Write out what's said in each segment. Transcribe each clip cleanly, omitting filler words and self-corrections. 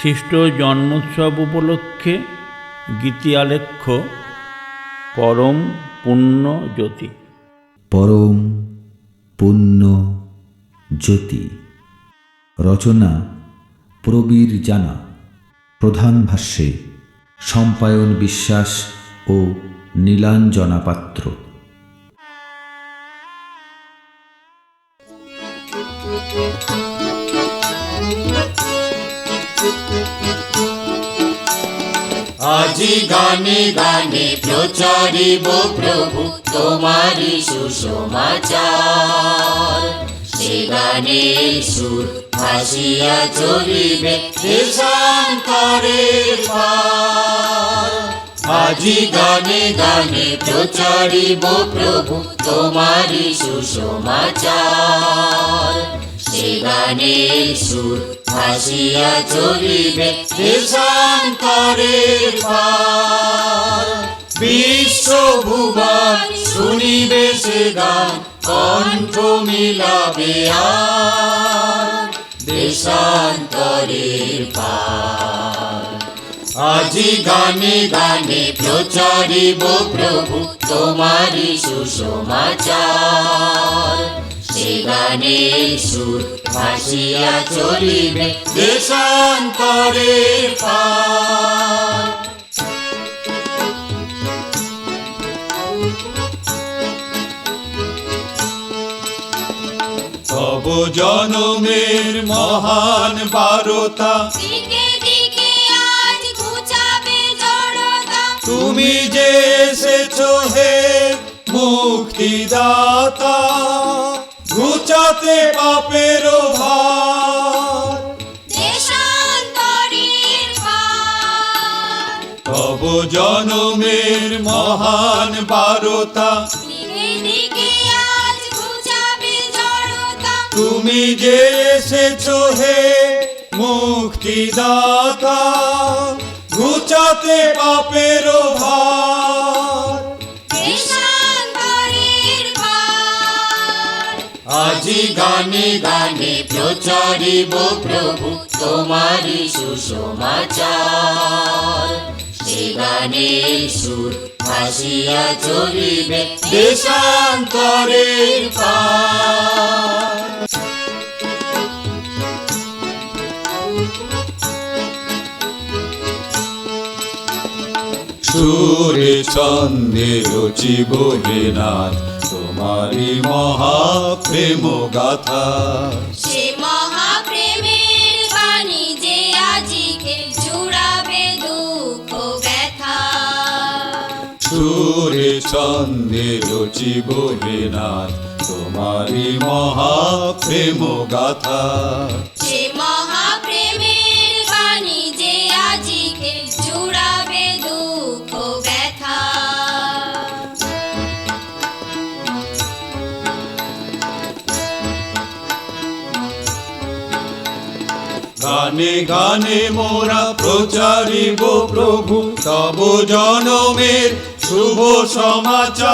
খ্রিস্ট জন্মোৎসব উপলক্ষে গীতি আলেখ্য পরম পুণ্য জ্যোতি। পরম পুণ্য জ্যোতি। রচনা প্রবীর জানা। প্রধান ভাষ্যে সম্পায়ন বিশ্বাস ও নীলাঞ্জনা পাত্র। আজি গানে গানে প্রচারিব প্রভু তোমারি সুসমাচার। সে গানের সুর ভাসিয়া চলিবে দেশান্তরের পার। আজি গানে গানে প্রচারিব প্রভু তোমারি সুসমাচার। সে গানের সুর ভাসিয়া চলিবে দেশান্তরের পার। বিশ্বভুবন শুনিবে সে গান, কণ্ঠ মিলাবে আর দেশান্তরের পার। আজি গানে গানে প্রচারিব প্রভু তোমারি সুসমাচার। সে গানের সুর ভাসিয়া চলিবে দেশান্তরের পার। তব জনমের মহান বারতা, দিকে দিকে আজ ঘুচাবে জড়তা। তুমি যে এসেছো হে মুক্তিদাতা, ঘুচাতে পাপের ভার দেশান্তরের পার। তব জনমের মহান বারতা, দিকে দিকে আজ ঘুচাবে জড়তা। তুমি যে এসেছো হে মুক্তিদাতা, ঘুচাতে পাপের ভার দেশান্তরের পার। আজি গানে গানে প্রচারিব প্রভু তোমারি সুসমাচার। সে গানের সুর ভাসিয়া চলিবে দেশান্তরের পার। সুরে ছন্দে রচিব হে নাথ তোমারি মহাপ্রেম গাথা। সে মহাপ্রেমের বাণী যে আজিকে জুড়াবে দুঃখ ব্যথা। সুরে ছন্দে রচিব হে নাথ তোমারি মহাপ্রেম গাথা। সে মহাপ্রেমের বাণী যে আজিকে জুড়াবে দুঃখ ব্যথা। গানে গানে মোরা প্রচারিব প্রভু তব জনমের শুভ সমাচার।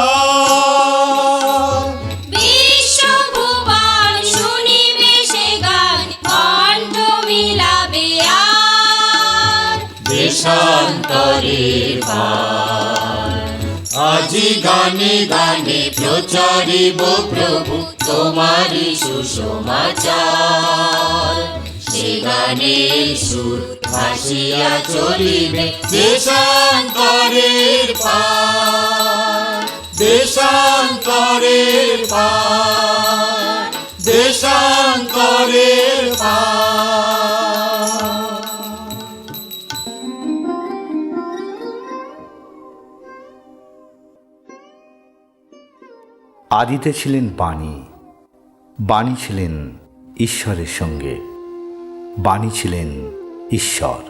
বিশ্বভুবন শুনিবে সে গান, কণ্ঠ মিলাবে আর দেশান্তরের পার। আজি গানে গানে প্রচারিব প্রভু তোমারি সুসমাচার। সে গানের সুর ভাসিয়া চলিবে দেশান্তরের পার। দেশান্তরের পার। দেশান্তরের পার। আদিতে ছিলেন বাণী, বাণী ছিলেন ঈশ্বরের সঙ্গে, বাণী ছিলেন ঈশ্বর।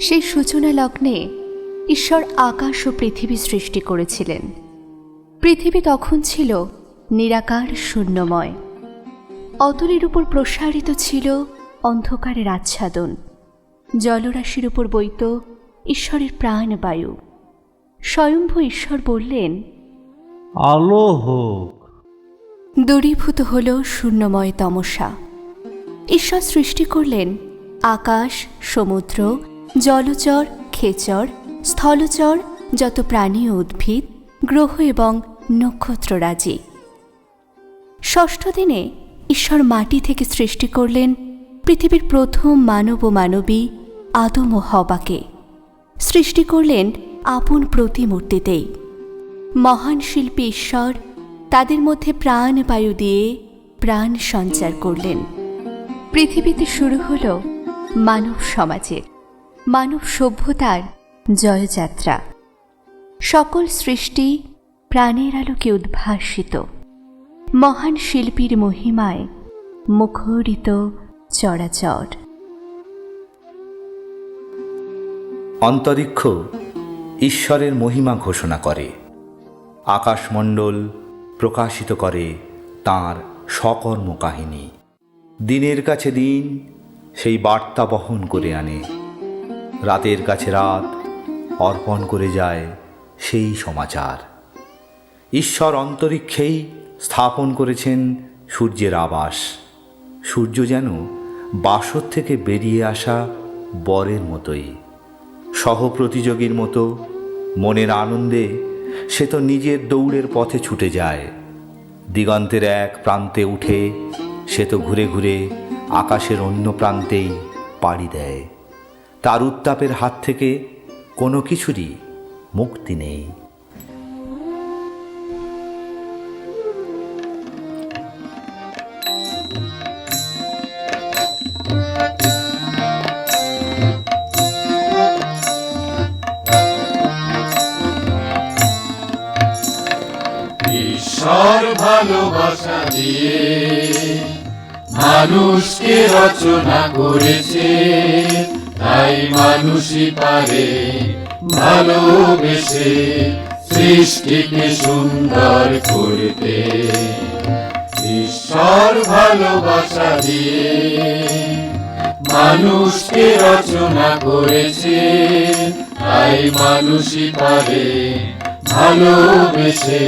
সেই সূচনা লগ্নে ঈশ্বর আকাশ ও পৃথিবী সৃষ্টি করেছিলেন। পৃথিবী তখন ছিল নিরাকার শূন্যময়। অতলের উপর প্রসারিত ছিল অন্ধকারের আচ্ছাদন। জলরাশির উপর বইত ঈশ্বরের প্রাণবায়ু। স্বয়ম্ভু ঈশ্বর বললেন, আলো হোক। দূরীভূত হল শূন্যময় তমসা। ঈশ্বর সৃষ্টি করলেন আকাশ, সমুদ্র, জলচর, খেচর, স্থলচর, যত প্রাণী ও উদ্ভিদ, গ্রহ এবং নক্ষত্ররাজি। ষষ্ঠ দিনে ঈশ্বর মাটি থেকে সৃষ্টি করলেন পৃথিবীর প্রথম মানব ও মানবী আদম ও হওয়াকে। সৃষ্টি করলেন আপন প্রতিমূর্তিতেই। মহান শিল্পী ঈশ্বর তাদের মধ্যে প্রাণবায়ু দিয়ে প্রাণ সঞ্চার করলেন। পৃথিবীতে শুরু হল মানব সমাজের, মানব সভ্যতার জয়যাত্রা। সকল সৃষ্টি প্রাণের আলোকে উদ্ভাসিত, মহান শিল্পীর মহিমায় মুখরিত চরাচর। অন্তরিক্ষ ঈশ্বরের মহিমা ঘোষণা করে, আকাশমণ্ডল প্রকাশিত করে তাঁর সকর্ম কাহিনী। দিনের কাছে দিন সেই বার্তা বহন করে আনে, রাতের কাছে রাত অর্পণ করে যায় সেই সমাচার। ঈশ্বর অন্তরিক্ষেই স্থাপন করেছেন সূর্যের আবাস। সূর্য যেন বাসর থেকে বেরিয়ে আসা বরের মতোই, সহপ্রতিযোগীর মতো। মনের আনন্দে সে তো নিজের দৌড়ের পথে ছুটে যায়। দিগন্তের এক প্রান্তে উঠে সে তো ঘুরে ঘুরে আকাশের অন্য প্রান্তেই পাড়ি দেয়। তার উত্তাপের হাত থেকে কোনো কিছুরই মুক্তি নেই। ঈশ্বর ভালোবাসা দিয়ে মানুষকে রচনা করেছে, তাই মানুষই পারে ভালোবেসে সৃষ্টিকে সুন্দর করতে। ঈশ্বর ভালোবাসা দিয়ে মানুষকে রচনা করেছে, তাই মানুষই পারে ভালোবেসে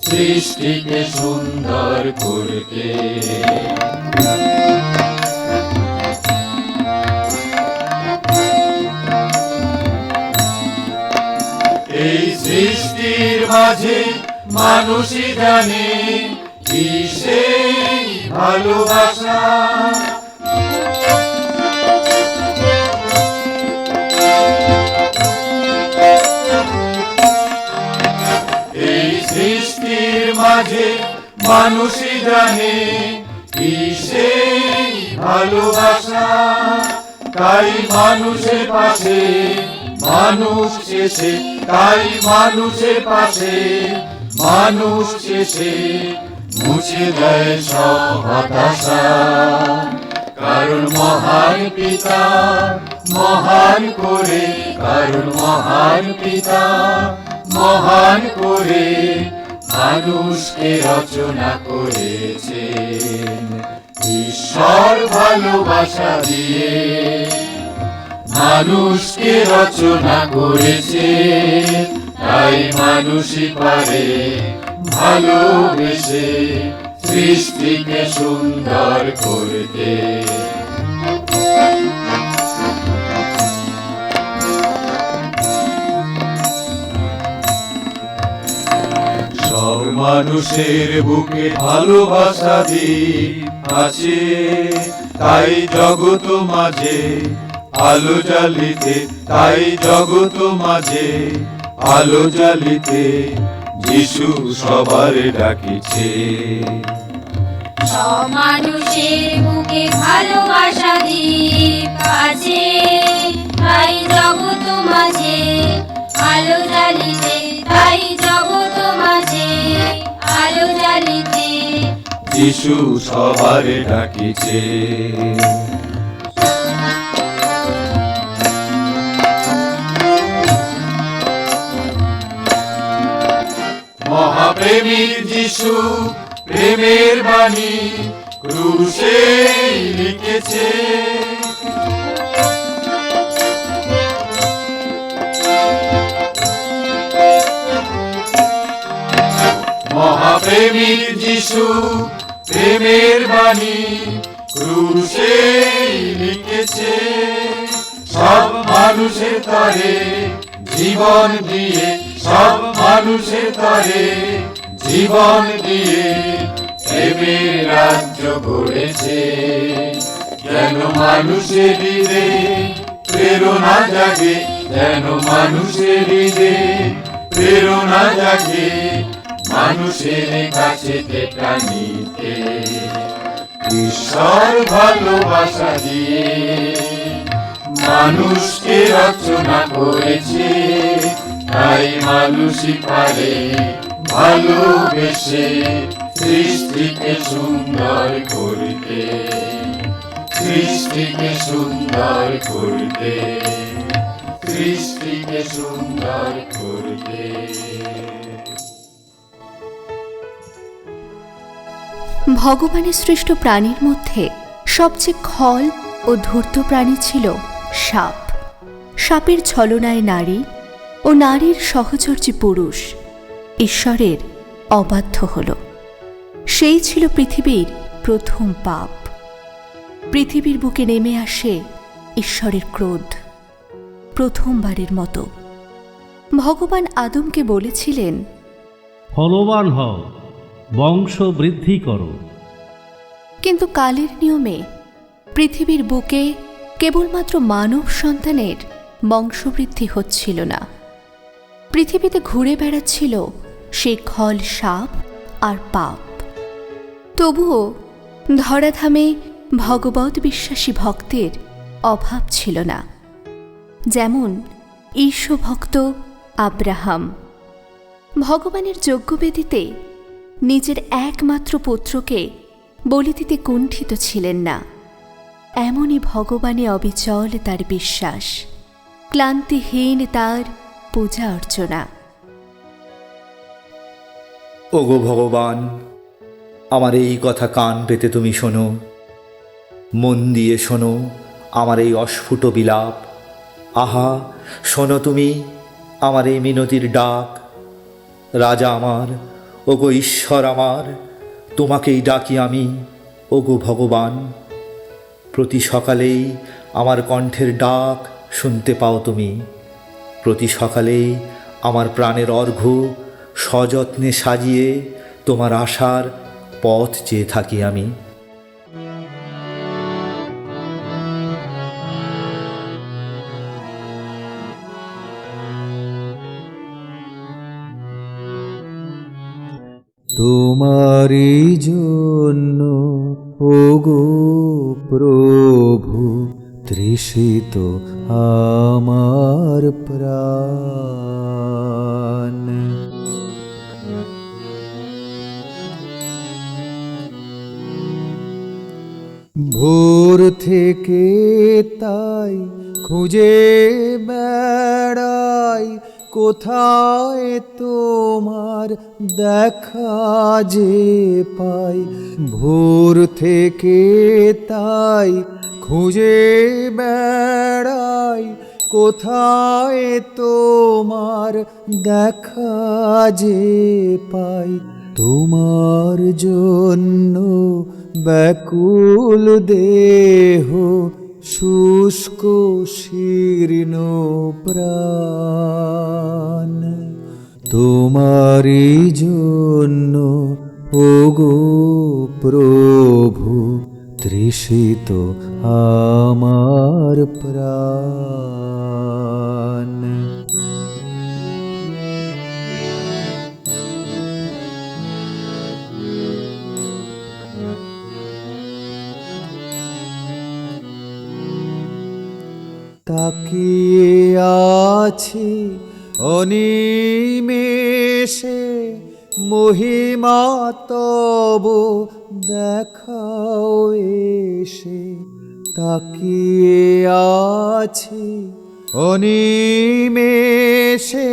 সৃষ্টিকে সুন্দর করতে। এই সৃষ্টির মাঝে মানুষই জানে কি সেই ভালোবাসা। এই সৃষ্টির মাঝে মানুষই জানে কি সেই ভালোবাসা। তাই মানুষের পাশে মানুষ এসে, তাই মানুষের পাশে মানুষ এসে মুছে দেয় সব হতাশা। কারণ মহান পিতা মহান করে, কারণ মহান পিতা মহান করে মানুষকে রচনা করেছেন। ঈশ্বর ভালোবাসা দিয়ে মানুষকে রচনা করেছে, তাই মানুষই পারে ভালোবেসে সৃষ্টিকে সুন্দর করতে। সব মানুষের বুকে ভালোবাসা দ্বীপ আছে, তাই জগৎ মাঝে আলো জ্বালিতে, তাই জগৎ মাঝে আলো জ্বালিতে যিশু সবার ডাকিছে। সব মানুষের বুকে ভালোবাসা দ্বীপ আছে, তাই জগৎ মাঝে আলো জ্বালিতে, তাই জগৎ মাঝে আলো জ্বালিতে যিশু সবার ডাকিছে। মহাপ্রেমীর যিশু প্রেমের বাণী ক্রুশে লিখেছে। মহাপ্রেমীর যিশু প্রেমের বাণী ক্রুশে লিখেছে সব মানুষের তরে জীবন দিয়ে, সব মানুষের তরে জীবন দিয়ে প্রেমের রাজ্য গড়েছে। যেন মানুষের হৃদে প্রেরণা জাগে, যেন মানুষের হৃদে প্রেরণা জাগে, মানুষের কাছে টেকা নিতে ঈশ্বর ভালোবাসা দিয়ে মানুষকে রচনা করেছে। তাই মানুষই পারে ভালোবেসে সৃষ্টিকে সুন্দর করতে, সৃষ্টিকে সুন্দর করতে, সৃষ্টিকে সুন্দর করতে। ভগবানের সৃষ্ট প্রাণীর মধ্যে সবচেয়ে খল ও ধূর্ত প্রাণী ছিল সাপ। সাপের ছলনায় নারী ও নারীর সহচর্যী পুরুষ ঈশ্বরের অবাধ্য হল। সেই ছিল পৃথিবীর প্রথম পাপ। পৃথিবীর বুকে নেমে আসে ঈশ্বরের ক্রোধ। প্রথমবারের মতো ভগবান আদমকে বলেছিলেন, ফলবান হও, বংশ বৃদ্ধি করো। কিন্তু কালের নিয়মে পৃথিবীর বুকে কেবলমাত্র মানব সন্তানের বংশবৃদ্ধি হচ্ছিল না। পৃথিবীতে ঘুরে বেড়াচ্ছিল সেই খল সাপ আর পাপ। তবুও ধরাধামে ভগবত বিশ্বাসী ভক্তের অভাব ছিল না। যেমন ঈশ্বরভক্ত আব্রাহাম ভগবানের যজ্ঞবেদীতে নিজের একমাত্র পুত্রকে বলি দিতে কুণ্ঠিত ছিলেন না। এমনই ভগবানে অবিচল তার বিশ্বাস, ক্লান্তিহীন তার পূজা অর্চনা। ওগো ভগবান, আমার এই কথা কান পেতে তুমি শোনো, মন দিয়ে শোনো আমার এই অস্ফুট বিলাপ। আহা, শোনো তুমি আমার এই মিনতির ডাক। রাজা আমার, ওগো ঈশ্বর আমার, তোমাকেই ডাকি আমি, ওগো ভগবান। প্রতি সকালেই আমার কণ্ঠের ডাক শুনতে পাও তুমি। প্রতি সকালেই আমার প্রাণের অর্ঘ্য সযত্নে সাজিয়ে তোমার আশার পথ চেয়ে থাকি আমি। তোমারই জন্য ওগো প্রভু তৃষিত আমার প্রাণ। ভোর থেকে তাই খুঁজে বেড়াই, কোথায় তোমার দেখা যে পাই। ভোর থেকে তাই খুঁজে বেড়াই, কোথায় তোমার দেখা যে পাই। তোমার জন্য ব্যাকুল দেহ, শুষ্ক শীর্ণ প্রাণ। তোমারই জন্য ওগো প্রভু তৃষিত আমার প্রাণ। তাকিয়ে আছি অনিমেষে, মহিমা তব দেখাও এসে। তাকিয়ে আছি অনিমেষে,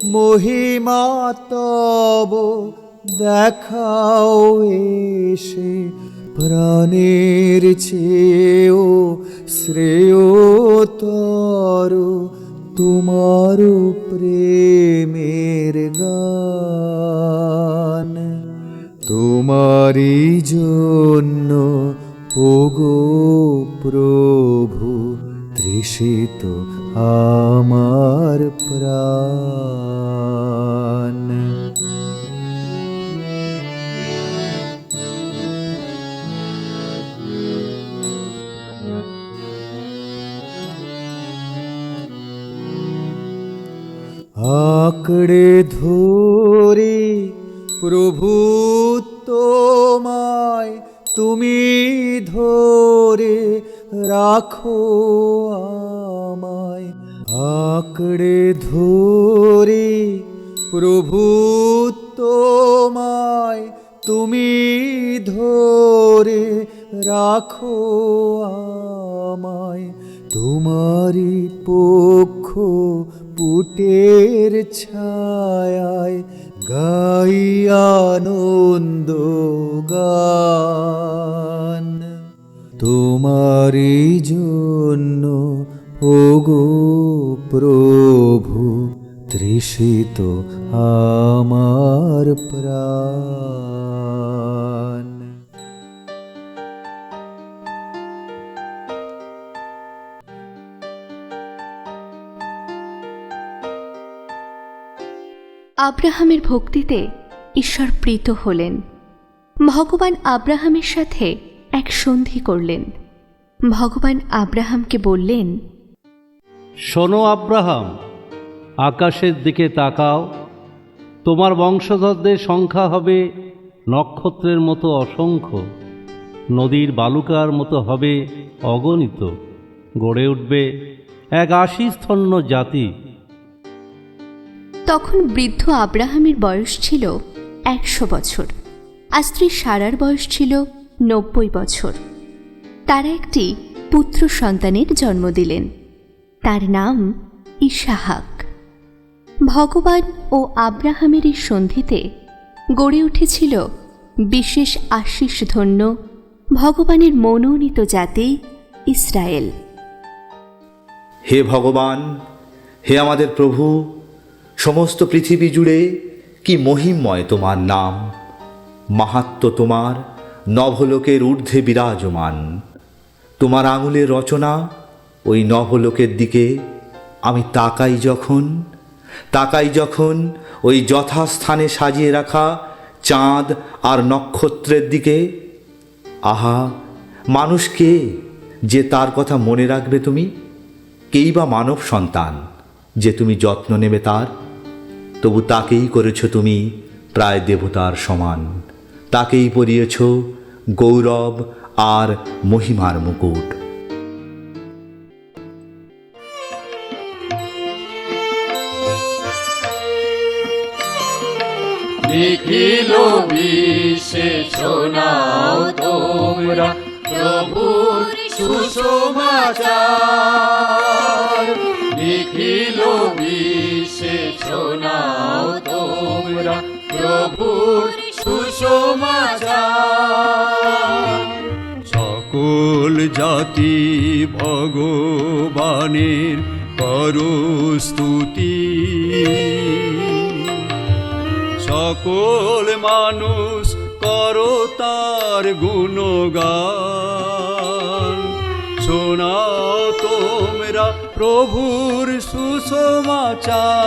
মহিমা তব দেখাও এসে। প্রাণের চেয়েও শ্রেয়তর তোমার প্রেমের গান। তোমারই জন্য ওগো প্রভু তৃষিত আমার প্রাণ। আঁকড়ে ধরে প্রভু তোমায় তুমি ধরে রাখো আমায়। আঁকড়ে ধরে প্রভু তোমায় তুমি ধরে রাখো আমায়। তোমারি পক্ষ পুটের ছায়ায় গাই আনন্দ গান। তোমারি জন্য ওগো প্রভু তৃষিত আমার প্রাণ। আব্রাহামের ভক্তিতে ঈশ্বর প্রীত হলেন। ভগবান আব্রাহামের সাথে এক সন্ধি করলেন। ভগবান আব্রাহামকে বললেন, শোনো আব্রাহাম, আকাশের দিকে তাকাও, তোমার বংশধরদের সংখ্যা হবে নক্ষত্রের মতো অসংখ্য, নদীর বালুকার মতো হবে অগণিত, গড়ে উঠবে এক আশীস্তন্য জাতি। তখন বৃদ্ধ আব্রাহামের বয়স ছিল 100 বছর, আর স্ত্রী সারার বয়স ছিল 90 বছর। তারা একটি পুত্র সন্তানের জন্ম দিলেন। তার নাম ইসাহাক। ভগবান ও আব্রাহামের এই সন্ধিতে গড়ে উঠেছিল বিশেষ আশীষ ধন্য ভগবানের মনোনীত জাতি ইসরায়েল। হে ভগবান, হে আমাদের প্রভু, সমস্ত পৃথিবী জুড়ে কি মহিমময় তোমার নাম। মাহাত্ম্য তোমার নভলোকের ঊর্ধ্বে বিরাজমান। তোমার আঙুলের রচনা ওই নভলোকের দিকে আমি তাকাই যখন ওই যথাস্থানে সাজিয়ে রাখা চাঁদ আর নক্ষত্রের দিকে। আহা, মানুষ কে যে তার কথা মনে রাখবে তুমি? কেই বা মানব সন্তান যে তুমি যত্ন নেবে তার? তবু তাকেই করেছ তুমি প্রায় দেবতার সমান। তাকেই পরিয়েছ গৌরব আর মহিমার মুকুট। নিখিল বিশ্বে শোনাও তোমরা প্রভুর সুসমাচার। নিখিল বিশ্বে শোনাও তোমরা প্রভুর সুসমাচার। সকল জাতি ভগবানের করো স্তুতি, সকল মানুষ করো তার গুণগান। শোনাও তোমরা প্রভুর সুসমাচার।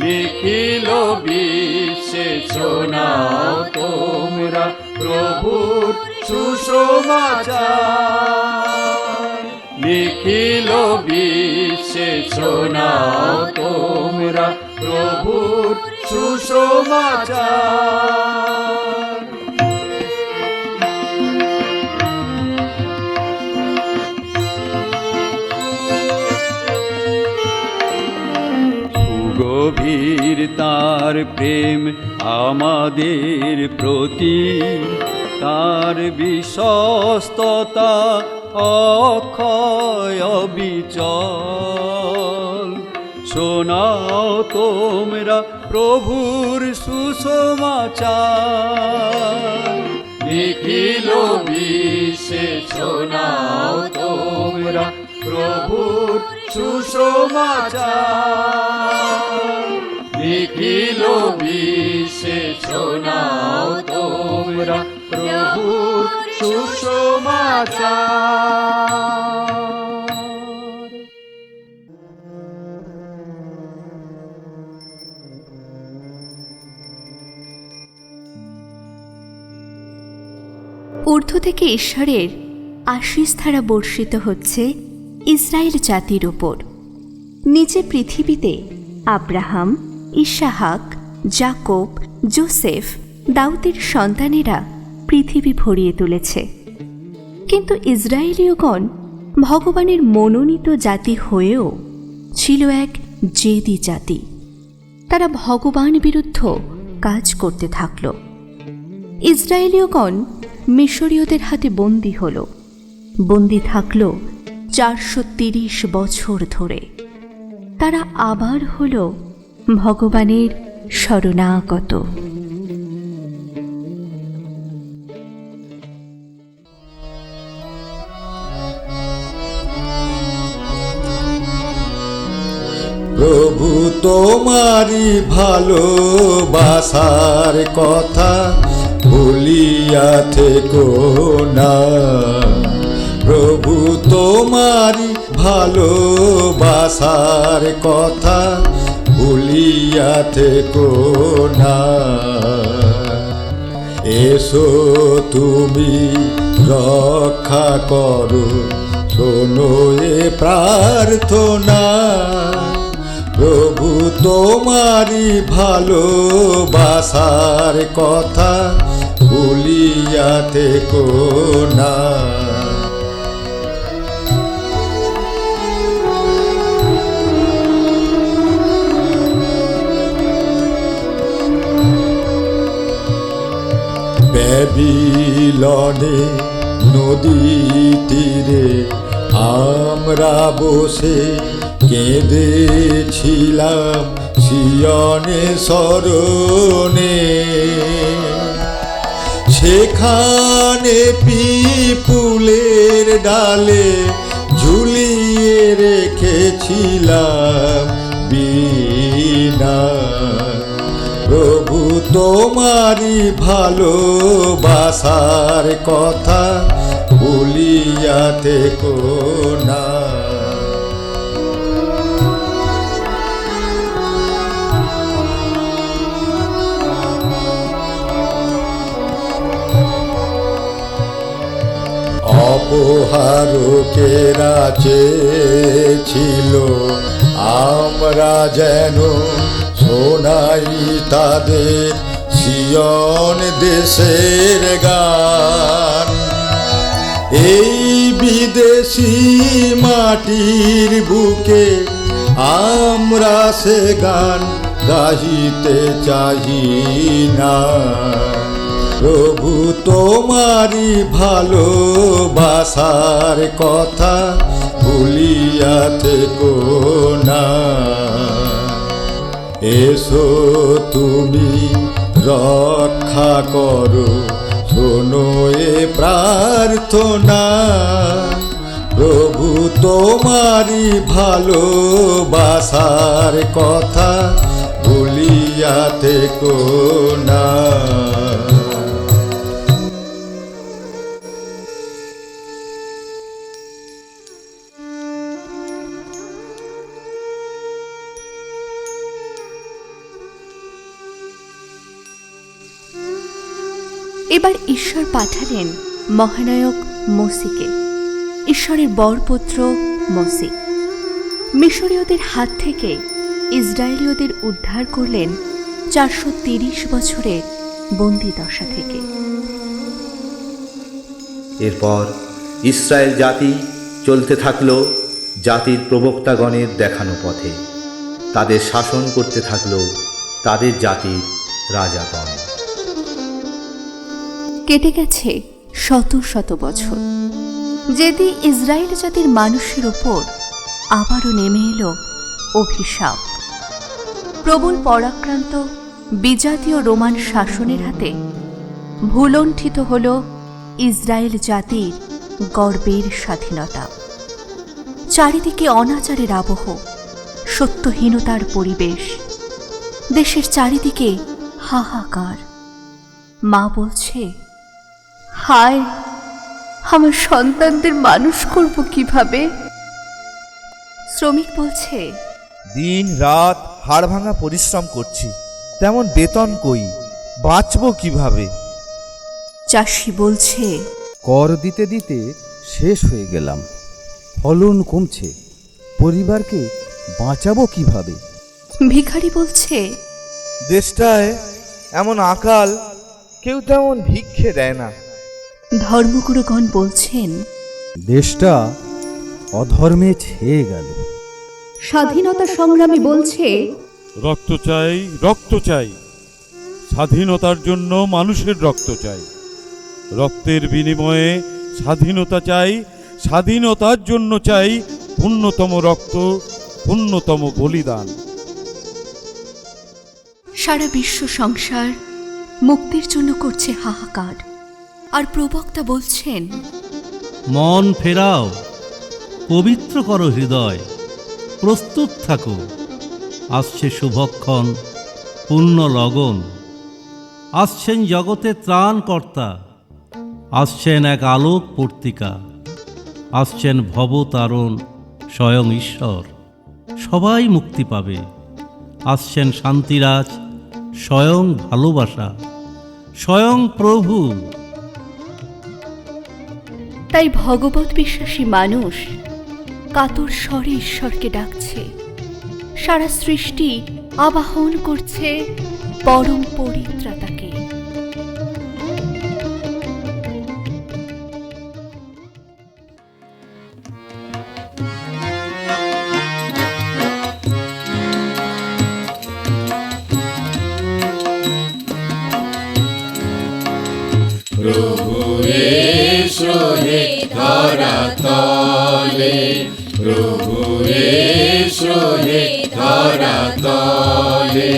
নিখিল বিশ্বে শোনাও তোমরা প্রভুর সুসমাচার। নিখিল বিশ্বে শোনাও তোমরা প্রভুর সুসমাচার। সুগভীর তার প্রেম আমাদের প্রতি, তার বিশ্বস্ততা অক্ষয় অবিচল। শোনাও তোমরা প্রভুর সুসমাচার। নিখিল বিশ্বে শোনাও তোমরা প্রভুর সুসমাচার। নিখিল বিশ্বে শোনাও তোমরা প্রভুর সুসমাচার। ঊর্ধ্ব থেকে ঈশ্বরের আশীষ ধারা বর্ষিত হচ্ছে ইসরায়েল জাতির উপর। নিচে পৃথিবীতে আব্রাহাম, ইসাহাক, যাকোব, যোসেফ, দাউদের সন্তানেরা পৃথিবী ভরিয়ে তুলেছে। কিন্তু ইসরায়েলীয়গণ ভগবানের মনোনীত জাতি হয়েও ছিল এক জেদি জাতি। তারা ভগবান বিরুদ্ধ কাজ করতে থাকল। ইসরায়েলীয়গণ মিশরীয়দের হাতে বন্দী হল, বন্দী থাকল 430 বছর ধরে। তারা আবার হল ভগবানের শরণাগত। প্রভু তোমারি ভালোবাসার কথা ভুলিয়া থেকো না। প্রভু তোমারি ভালোবাসার কথা ভুলিয়া থেকো না। এসো তুমি রক্ষা করো, শোনো এ প্রার্থনা। প্রভু তোমারি ভালোবাসার কথা ভুলিয়া থেকো না। ব্যাবিলনে নদী তীরে আমরা বসে কেঁদেছিলাম সিয়নে স্মরণে। সেখানে পিপুলের ডালে ঝুলিয়ে রেখেছিলাম বীণা। প্রভু তোমারি ভালোবাসার কথা ভুলিয়া থেকো না। অপহারকেরা চেয়েছিল আমরা যেন শোনাই তাদের সিয়ন দেশের গান। এই বিদেশি মাটির বুকে আমরা সে গান গাহিতে চাহি না। প্রভু তোমারি ভালোবাসার কথা ভুলিয়া থেকো না। এসো তুমি রক্ষা করো, শোনো এ প্রার্থনা। প্রভু তোমারি ভালোবাসার কথা ভুলিয়া থেকো না। এবার ঈশ্বর পাঠালেন মহানায়ক মোসেকে, ঈশ্বরের বরপুত্র মোসে। মিশরীয়দের হাত থেকে ইসরায়েলীয়দের উদ্ধার করলেন 430 বছরের বন্দি দশা থেকে। এরপর ইসরায়েল জাতি চলতে থাকল জাতির প্রবক্তাগণের দেখানো পথে। তাদের শাসন করতে থাকল তাদের জাতির রাজাগণ। কেটে গেছে শত শত বছর। যেদি ইসরায়েল জাতির মানুষের ওপর আবারও নেমে এলো অভিশাপ। প্রবল পরাক্রান্ত বিজাতীয় রোমান শাসনের হাতে ভুলণ্ঠিত হল ইসরায়েল জাতির গর্বের স্বাধীনতা। চারিদিকে অনাচারের আবহ, সত্যহীনতার পরিবেশ। দেশের চারিদিকে হাহাকার। মা বলছে, হায় আমার সন্তানদের মানুষ করব কিভাবে? শ্রমিক বলছে, দিন রাত হাড় ভাঙা পরিশ্রম করছি, তেমন বেতন কই, বাঁচবো কিভাবে? চাষি বলছে, কর দিতে দিতে শেষ হয়ে গেলাম, ফলন কমছে, পরিবারকে বাঁচাবো কিভাবে? ভিখারি বলছে, দেশটায় এমন আকাল, কেউ তেমন ভিক্ষে দেয় না। ধর্মগুরুগণ বলছেন, দেশটা অধর্মে ছেয়ে গেল। স্বাধীনতা সংগ্রামী বলছে, রক্ত চাই, রক্ত চাই, স্বাধীনতার জন্য মানুষের রক্ত চাই, রক্তের বিনিময়ে স্বাধীনতা চাই, স্বাধীনতার জন্য চাই পূর্ণতম রক্ত, পূর্ণতম বলিদান। সারা বিশ্ব সংসার মুক্তির জন্য করছে হাহাকার, আর প্রবক্তা বলছেন, মন ফেরাও, পবিত্র করো হৃদয়, প্রস্তুত থাকো, আসছে শুভক্ষণ, পূর্ণ লগন, আসছেন জগতে ত্রাণকর্তা, আসছেন এক আলোক পর্তিকা, আসছেন ভবতারণ স্বয়ং ঈশ্বর, সবাই মুক্তি পাবে, আসছেন শান্তিরাজ স্বয়ং ভালোবাসা, স্বয়ং প্রভু। তাই ভগবত বিশ্বাসী মানুষ কাতর স্বরে ঈশ্বরকে ডাকছে, সারা সৃষ্টি আবাহন করছে পরম পরিত্রাতাকে। প্রভু এসো হে ধরা তলে, প্রভু এসো হে ধরা তলে,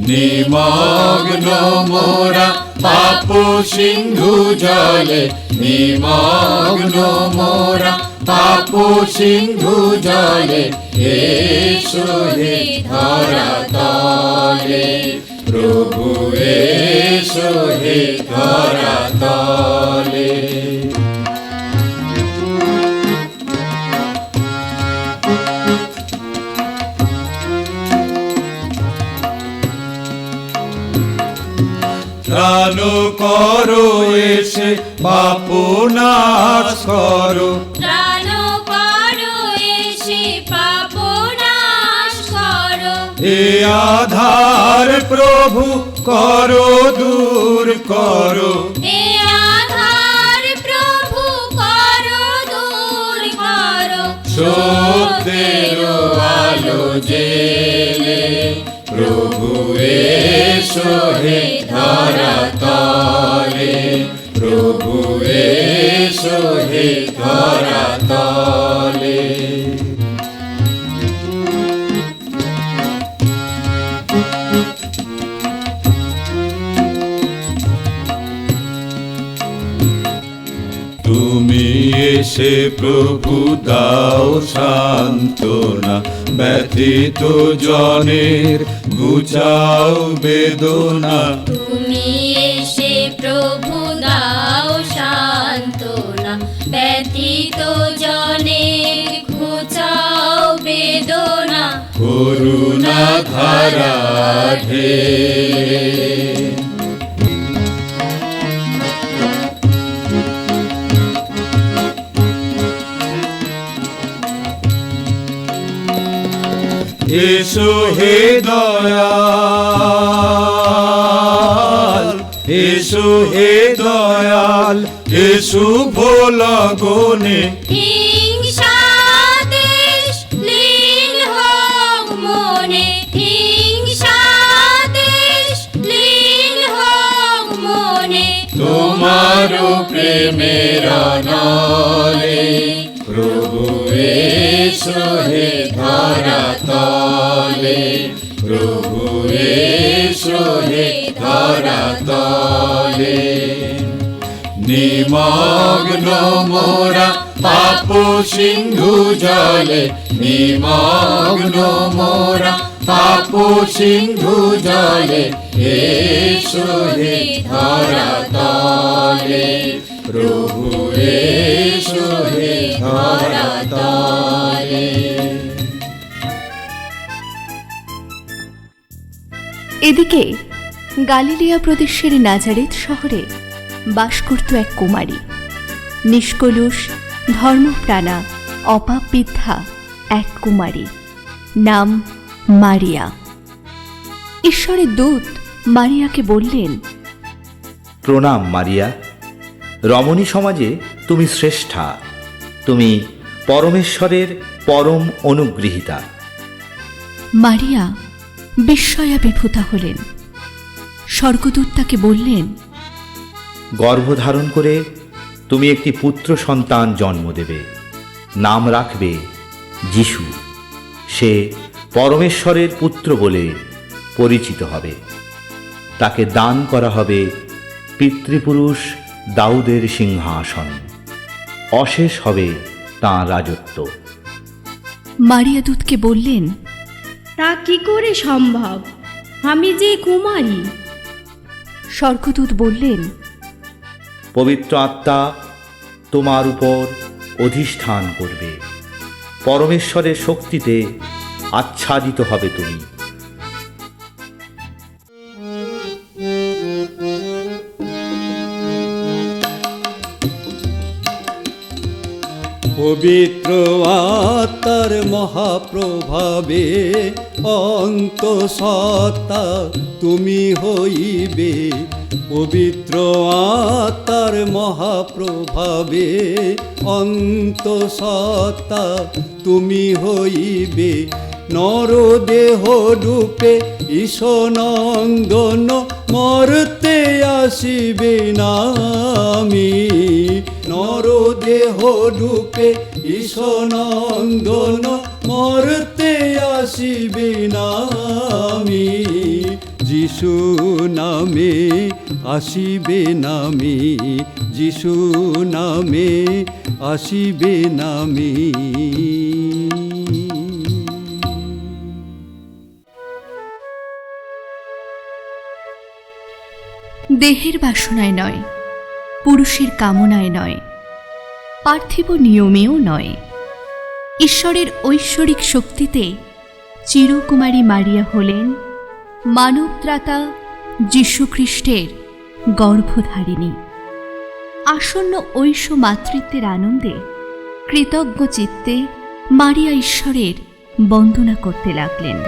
নিমগ্ন মোরা পাপ সিন্ধু জলে, নিমগ্ন মোরা পাপ সিন্ধু জলে, এসো হে ধরা তলে, প্রভু এসো হে ধরা তলে। ত্রাণ করো এসে পাপ নাশ করো, ত্রাণ করো এসে পাপ নাশ করো, এ আধার প্রভু করো দূর করো, এ আধার প্রভু করো দূর করো, সত্যের আলো জেলে, প্রভু এসো হে ধরা তলে, প্রভু এসো হে ধরা তলে। তুমি এসে প্রভু দাও সান্ত্বনা, ব্যথিত জনের ঘুচাও বেদনা, তুমি এসে প্রভু দাও সান্ত্বনা, ব্যথিত জনের ঘুচাও বেদনা, করুণা ধারা ঢেলে, এসো হে দয়াল, এসো হে দয়াল, এসো ভোলগনে, হিংসা দেশ লীন হোক মনে, হিংসা দেশ লীন হোক মনে, তোমার প্রেমের নলে, প্রভু এসো হে ধরা তলে, প্রভু এসো হে ধরা তলে, নিমগ্ন মোরা পাপ সিন্ধু জলে, নিমগ্ন মোরা পাপ সিন্ধু জলে, এসো হে ধরা তলে, প্রভু গালিলিয়া প্রদেশের নাজারেত শহরে বাস করত এক কুমারী, নিষ্কলুষ, ধর্মপ্রাণা, অপাপবিদ্ধা এক কুমারী, নাম মারিয়া। ঈশ্বরের দূত মারিয়াকে বললেন, প্রণাম মারিয়া, রমণী সমাজে তুমি শ্রেষ্ঠা, তুমি পরমেশ্বরের পরম অনুগৃহীতা। মারিয়া বিস্ময়াভিভূতা হলেন। স্বর্গদূত তাকে বললেন, গর্ভধারণ করে তুমি একটি পুত্র সন্তান জন্ম দেবে, নাম রাখবে যিশু। সে পরমেশ্বরের পুত্র বলে পরিচিত হবে। তাকে দান করা হবে পিতৃপুরুষ দাউদের সিংহাসন, অশেষ হবে তাঁর রাজত্ব। মারিয়া দূতকে বললেন, তা কি করে সম্ভব? আমি যে কুমারী। স্বর্গদূত বললেন, পবিত্র আত্মা তোমার উপর অধিষ্ঠান করবে, পরমেশ্বরের শক্তিতে আচ্ছাদিত হবে তুমি। পবিত্র আত্মার মহাপ্রভাবে অন্তঃসত্ত্বা তুমি হইবে। পবিত্র আত্মার মহাপ্রভাবে অন্তঃসত্ত্বা তুমি হইবে। নরদেহ রূপে ঈশনন্দন মরতে আসিবে নামি। নরদেহ রূপে ঈশনন্দন মরতে আসিবে নামি। যিশু নামে আসিবে নামি, যিশু নামে আসিবে নামি। দেহের বাসনায় নয়, পুরুষের কামনায় নয়, পার্থিব নিয়মেও নয়, ঈশ্বরের ঐশ্বরিক শক্তিতে চিরকুমারী মারিয়া হলেন মানবত্রাতা যীশুখ্রিস্টের গর্ভধারিণী। আসন্ন ঐশ্ব মাতৃত্বের আনন্দে কৃতজ্ঞ চিত্তে মারিয়া ঈশ্বরের বন্দনা করতে লাগলেন।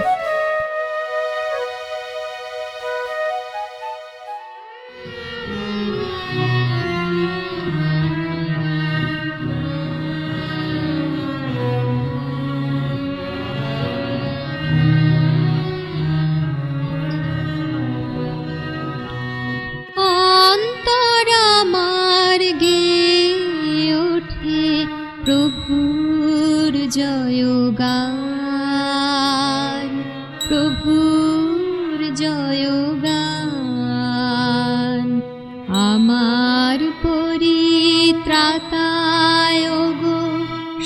প্রভুর জয়গান, প্রভুর জয়গান। আমার পরিত্রাতায় গো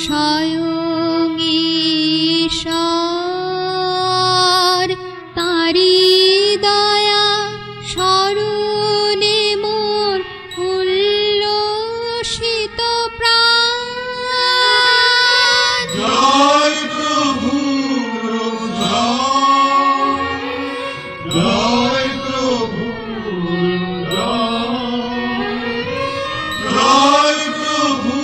স্বয়ং ঈশ্বর, তাঁরি দয়া স্মরণে মোর উল্লসিত প্রাণ। জয় প্রভু, জয় প্রভু, জয় প্রভু,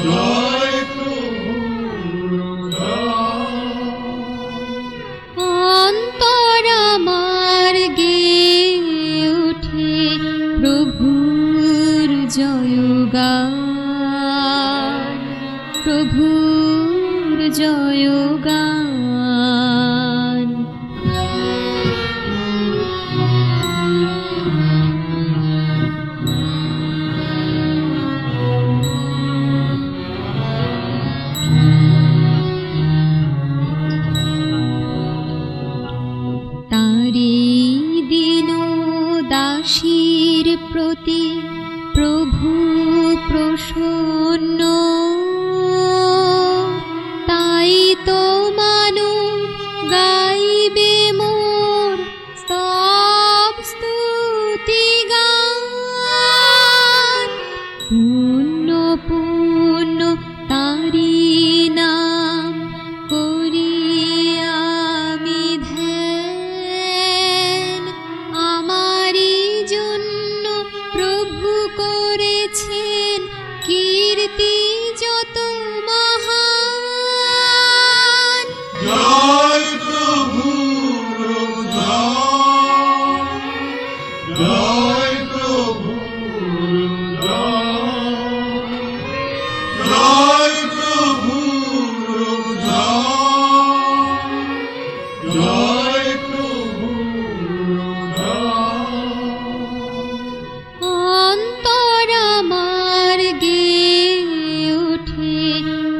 জয় প্রভু। অন্তর আমার গেয়ে ওঠে প্রভুর জয়গান, প্রভুর জয়গান। তাঁরি দিন দাসীর প্রতি প্রভু প্রসন্ন, তাই তো মানুষ গাইবে মোর স্তব স্তুতি গান। পুণ্য পুণ্য তাঁরি নাম করি আমি ধ্যান। অন্তর আমার গেয়ে ওঠে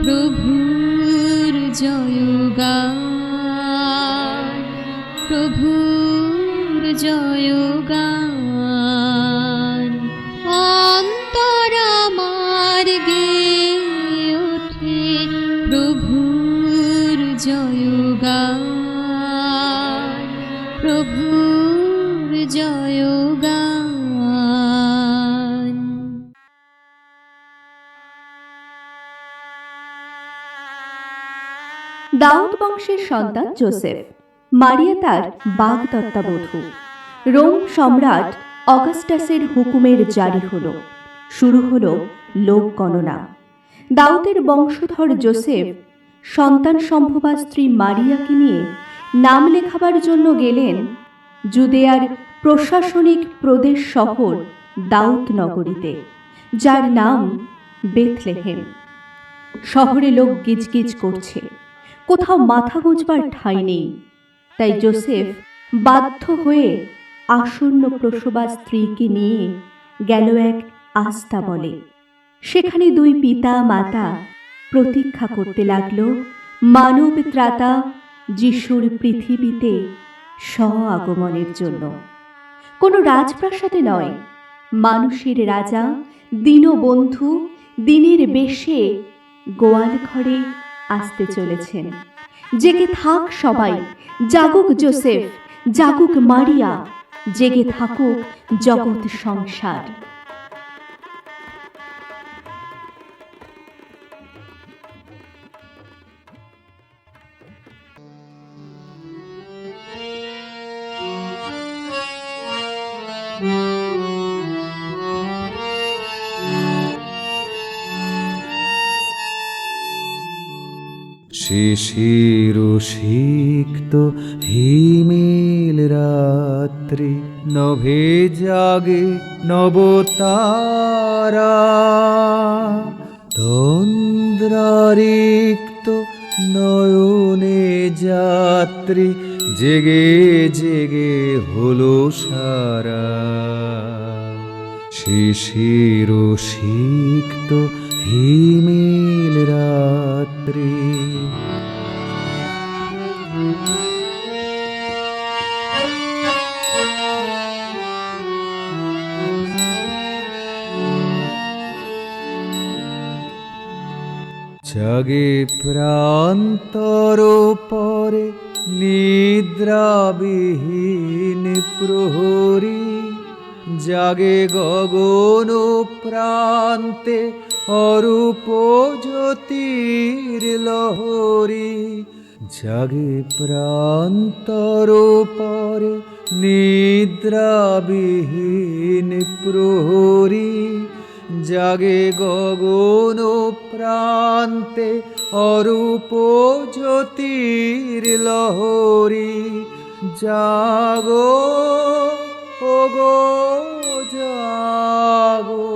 প্রভুর জয়গান, প্রভুর জয়গান। অন্তর আমার গেয়ে ওঠে প্রভুর জয়গান, প্রভুর জয়গান। দাউদ বংশের সন্তান জোসেফ, মারিয়া তার বাগদত্তাবধূ। রোম সম্রাট অগাস্টাসের হুকুমের জারি হলো, শুরু হলো লোক গণনা। দাউদের বংশধর জোসেফ সন্তান সম্ভবা স্ত্রী মারিয়াকে নিয়ে নাম লেখাবার জন্য গেলেন জুদেয়ার প্রশাসনিক প্রদেশ শহর দাউদ নগরীতে, যার নাম বেথলেহেম। শহরে লোক গিজগিজ করছে, কোথাও মাথা গোঁজবার ঠাঁই নেই। তাই জোসেফ বাধ্য হয়ে আসন্ন প্রসবা স্ত্রীকে নিয়ে গেল এক আস্তাবলে। সেখানে দুই পিতা মাতা প্রতীক্ষা করতে লাগলো মানব ত্রাতা যিশুর পৃথিবীতে আগমনের জন্য। কোনো রাজপ্রাসাদে নয়, মানুষের রাজা দীনবন্ধু দিনের বেশে গোয়াল ঘরে আসতে চলেছেন। জেগে থাক সবাই, জাগুক জোসেফ, জাগুক মারিয়া, জেগে থাকুক জগৎ সংসার। শিশির সিক্ত হিমেল রাত্রি, নভে জাগে নবতারা। তন্দ্রারিক্ত নয়নে যাত্রী, জেগে জেগে হলো সারা। শিশির সিক্ত হিমেল রাত্রি। জাগে প্রান্তর পরে নিদ্রাবিহীন প্রহরী, জাগে গগন প্রান্তে অরূপ জ্যোতির লহরী। জাগে প্রান্তর পরে নিদ্রাবিহীন প্রহরী, জাগে গগন প্রান্তে অরূপ জ্যোতির লহরী। জাগো ওগো জাগো,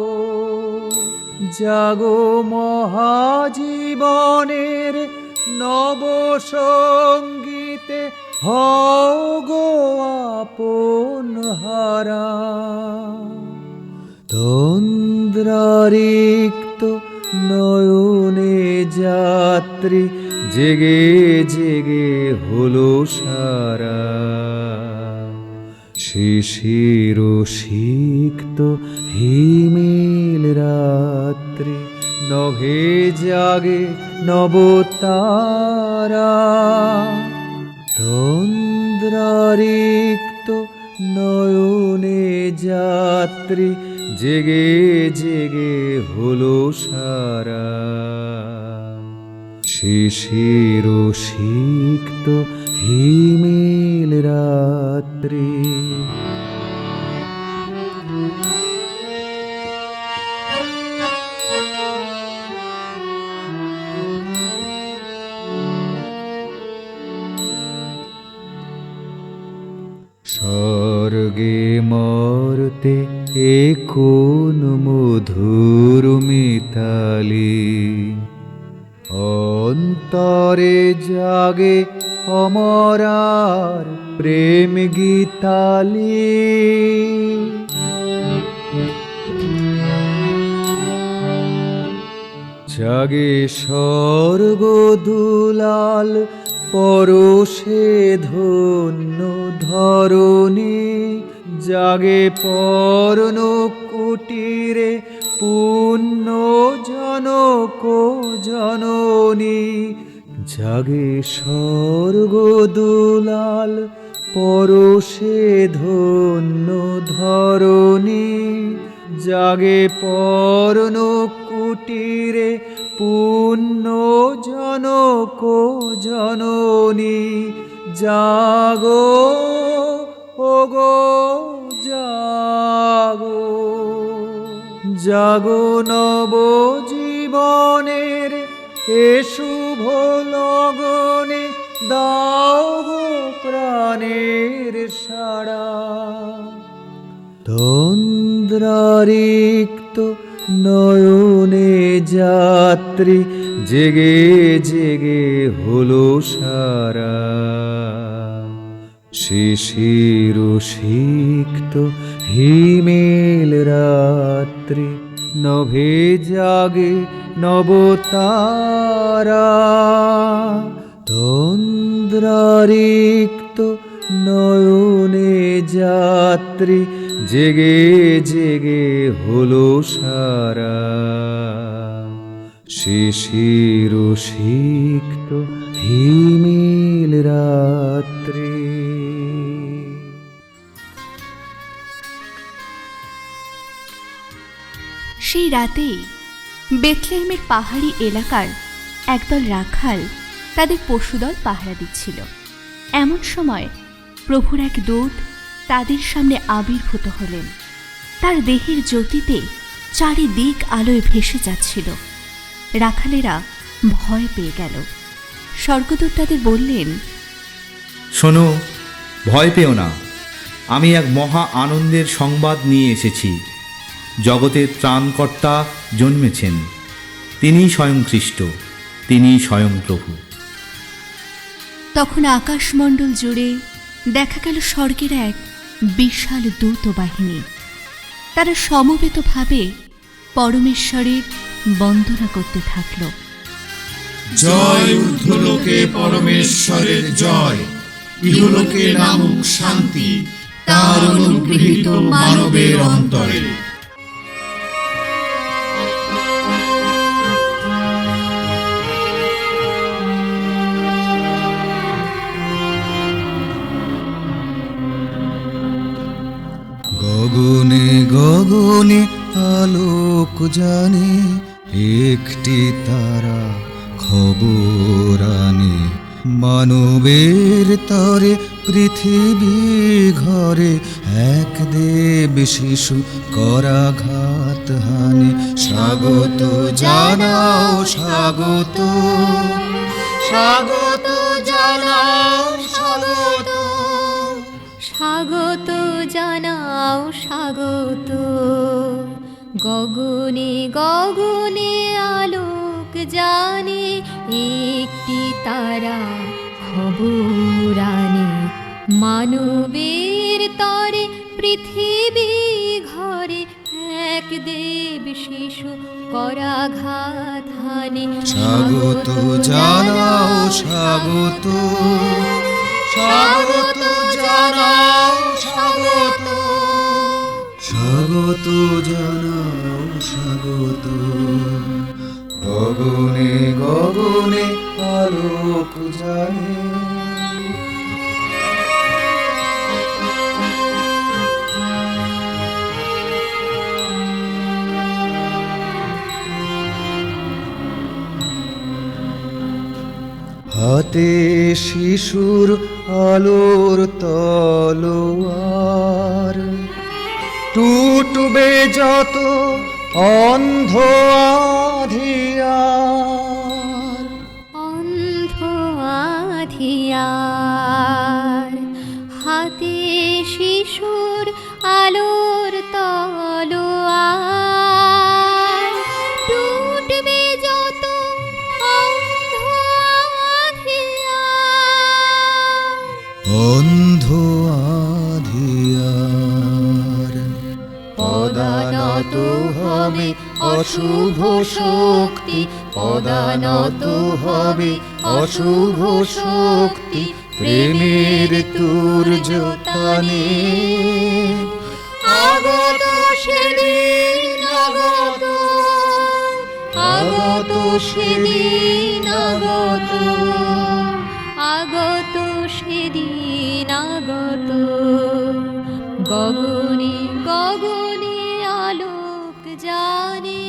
জাগো মহাজীবনের নব সঙ্গীতে, হও গো আপন হারা। তন্দ্রারিক্ত নয়নে যাত্রী, জেগে জেগে হলো সারা। শিশির সিক্ত হিমেল রাত্রি, নভে জাগে নবতারা। তন্দ্রারিক্ত নয়নে যাত্রী, জেগে জেগে হলো সারা। শিশির সিক্ত হিমেল রাত্রি। স্বর্গে মর্তে এ কোন মধুর মিতালি, অন্তরে জাগে অমরার প্রেম গীতালি। জাগে স্বর্গ দুলাল পরশে ধন্য ধরণী, জাগে পর্ণ কুটিরে পুণ্য জনক জননী। জাগে স্বর্গ দুলাল পরশে ধন্য ধরণী, জাগে পর্ণ কুটিরে পুণ্য জনক জননী। জাগো ওগো জাগো, জাগো নব জীবনের এ শুভ লগনে, দাও গো প্রাণের সাড়া। তন্দ্রারিক্ত নয়নে যাত্রী জেগে জেগে হলো সারা। শিশির সিক্ত হিমেল রাত্রি নভে জাগে নবতারা। তন্দ্রারিক্ত নয়নে যাত্রী জেগে জেগে হলো সারা। শিশির সিক্ত হিমেল রাত্রি। সেই রাতেই বেথলেহেমের পাহাড়ি এলাকার একদল রাখাল তাদের পশুদল পাহারা দিচ্ছিল। এমন সময় প্রভুর এক দূত তাদের সামনে আবির্ভূত হলেন। তার দেহের জ্যোতিতে চারিদিক আলোয় ভেসে যাচ্ছিল। রাখালেরা ভয় পেয়ে গেল। স্বর্গদূত তাদের বললেন, শোনো, ভয় পেও না। আমি এক মহা আনন্দের সংবাদ নিয়ে এসেছি। জগতের ত্রাণকর্তা জন্মেছেন। তিনিই স্বয়ং খ্রিস্ট, তিনিই স্বয়ং প্রভু। তখন আকাশমণ্ডল জুড়ে দেখা গেল স্বর্গের এক বিশাল দূত বাহিনী। তারা সমবেতভাবে পরমেশ্বরের বন্দনা করতে থাকল। জয় ঊর্ধ্বলোকে পরমেশ্বরের জয়, ইহলোকে নামুক শান্তি তার অনুগৃহীত মানবের অন্তরে। গগনে গগনে আলোক জানে, একটি তারা খবর আনে। মানবের তরে পৃথিবী ঘরে, এক দেব শিশু করাঘাত হানে। স্বাগত জানাও স্বাগত, স্বাগত জানাও স্বাগত, স্বাগত জানাও স্বাগত। গগনে গগনে আলোক জানে, একটি তারা খবর আনে। মানবের তরে পৃথিবী ঘরে, এক দেব শিশু করাঘাত হানে। স্বাগত জানাও স্বাগত, স্বাগত জানাও স্বাগত, স্বাগত জানাও স্বাগত। গগনে গগনে আলোক জানে। হাতে শিশুর আলোর তলোয়ার, টুটবে যত অন্ধ আধিয়ার, অন্ধ আধিয়ার। হাতে শিশুর আলোর তলোয়ার, টুটবে যত অন্ধ আধিয়ার। অন্ধ পদানত হবে অশুভ শক্তি, পদানত হবে অশুভ শক্তি, প্রেমের তুর্যতানে আগত সেদিন আগত, আগত সেদিন আগত, আগত সেদিন আগত, গগনে গগনে আলোক জানে।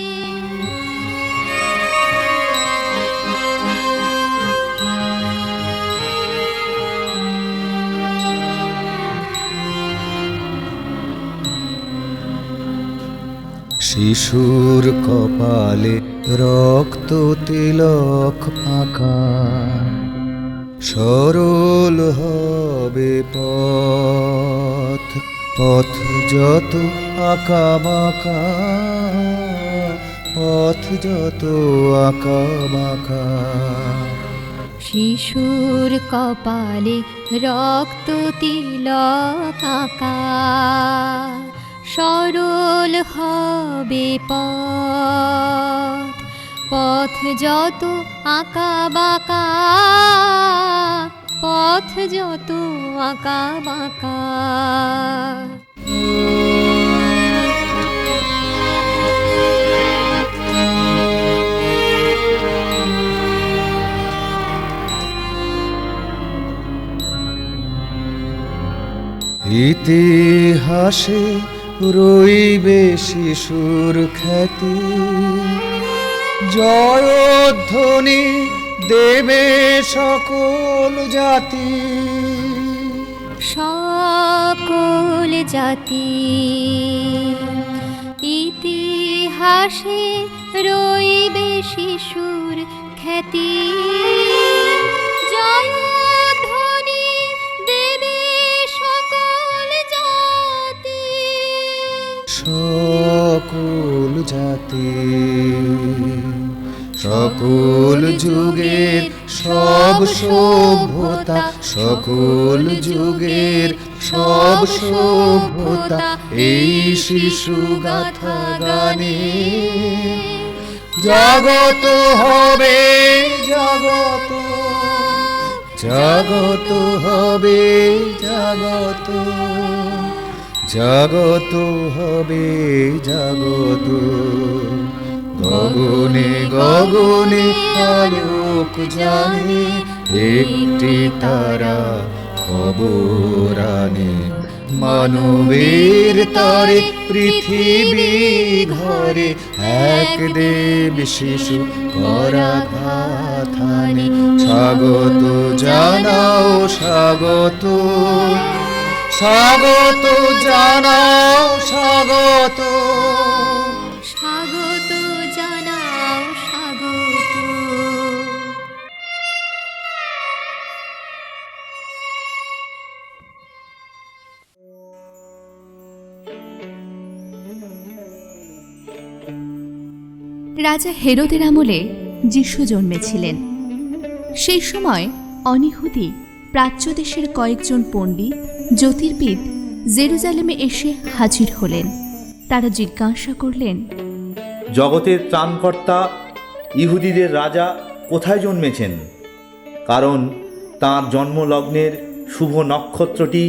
শিশুর কপালে রক্ত তিলক আঁকা, সরল হবে পথ, পথ যত আঁকা বাঁকা, পথ যত আঁকা বাঁকা। শিশুর কপালে রক্ত তিলক আঁকা, সরল হবে পথ, পথ যত আঁকা বাঁকা, পথ যত আঁকা বাঁকা। ইতিহাসে রইবে শিশুর খ্যাতি, জয়ধ্বনি দেবে সকল জাতি, সকল জাতি। ইতিহাসে রইবে শিশুর খ্যাতি, জয়ধ্বনি দেবে সকল জাতি, সকল জাতি। সকল যুগের সব সভ্যতা, সকল যুগের সব সভ্যতা এই শিশু গাথা গানে জাগত হবে, জাগত, জাগত হবে, জাগত, জাগত হবে, জাগত। গগনে গগনে আলোক জানে, একটি তারা খবর আনে, মানবের তরে পৃথিবী ঘরে এক দেব শিশু করাঘাথানে। স্বাগত জানাও, স্বাগত, স্বাগত জানাও, স্বাগত, স্বাগত জানাও, স্বাগত। রাজা হেরোদের আমলে যিশু জন্মেছিলেন। সেই সময় অনিহুদি প্রাচ্য দেশের কয়েকজন পণ্ডিত জ্যোতির্বিদ জেরুজালেমে এসে হাজির হলেন। তারা জিজ্ঞাসা করলেন, জগতের ত্রাণকর্তা ইহুদিদের রাজা কোথায় জন্মেছেন? কারণ তাঁর জন্মলগ্নের শুভ নক্ষত্রটি